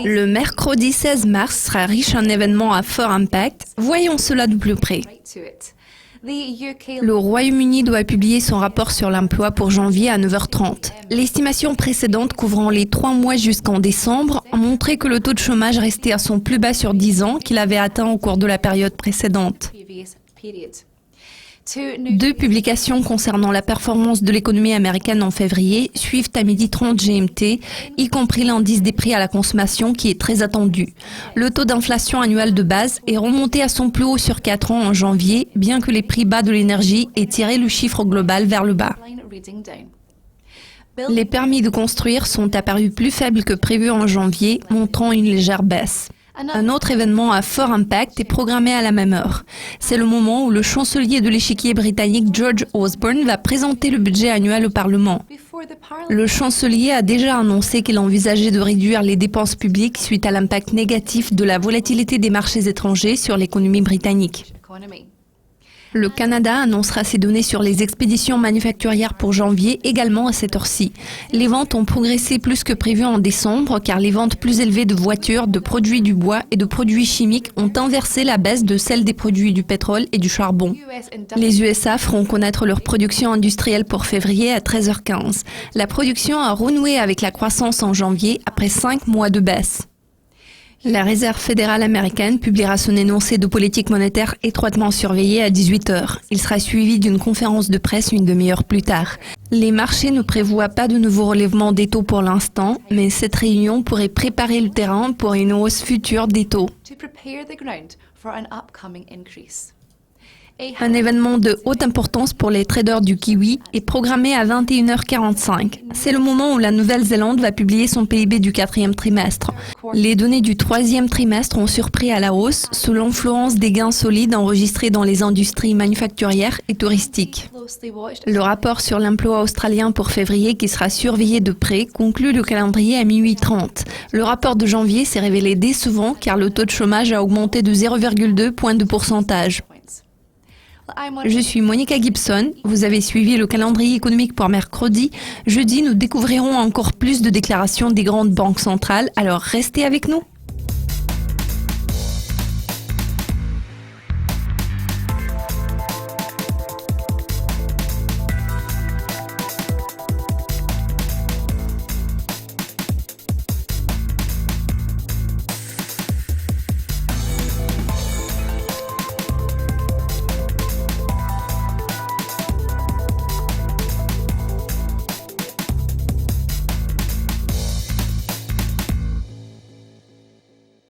Le mercredi 16 mars sera riche en événements à fort impact. Voyons cela de plus près. Le Royaume-Uni doit publier son rapport sur l'emploi pour janvier à 9h30. L'estimation précédente couvrant les 3 mois jusqu'en décembre a montré que le taux de chômage restait à son plus bas sur 10 ans qu'il avait atteint au cours de la période précédente. 2 publications concernant la performance de l'économie américaine en février suivent à 12h30 GMT, y compris l'indice des prix à la consommation qui est très attendu. Le taux d'inflation annuel de base est remonté à son plus haut sur 4 ans en janvier, bien que les prix bas de l'énergie aient tiré le chiffre global vers le bas. Les permis de construire sont apparus plus faibles que prévu en janvier, montrant une légère baisse. Un autre événement à fort impact est programmé à la même heure. C'est le moment où le chancelier de l'échiquier britannique George Osborne va présenter le budget annuel au Parlement. Le chancelier a déjà annoncé qu'il envisageait de réduire les dépenses publiques suite à l'impact négatif de la volatilité des marchés étrangers sur l'économie britannique. Le Canada annoncera ses données sur les expéditions manufacturières pour janvier également à cette heure-ci. Les ventes ont progressé plus que prévu en décembre car les ventes plus élevées de voitures, de produits du bois et de produits chimiques ont inversé la baisse de celle des produits du pétrole et du charbon. Les USA feront connaître leur production industrielle pour février à 13h15. La production a renoué avec la croissance en janvier après 5 mois de baisse. La Réserve fédérale américaine publiera son énoncé de politique monétaire étroitement surveillé à 18h. Il sera suivi d'une conférence de presse une demi-heure plus tard. Les marchés ne prévoient pas de nouveau relèvement des taux pour l'instant, mais cette réunion pourrait préparer le terrain pour une hausse future des taux. Un événement de haute importance pour les traders du kiwi est programmé à 21h45. C'est le moment où la Nouvelle-Zélande va publier son PIB du 4e trimestre. Les données du 3e trimestre ont surpris à la hausse sous l'influence des gains solides enregistrés dans les industries manufacturières et touristiques. Le rapport sur l'emploi australien pour février, qui sera surveillé de près, conclut le calendrier à 12h30. Le rapport de janvier s'est révélé décevant car le taux de chômage a augmenté de 0,2 points de pourcentage. Je suis Monica Gibson, vous avez suivi le calendrier économique pour mercredi. Jeudi, nous découvrirons encore plus de déclarations des grandes banques centrales, alors restez avec nous.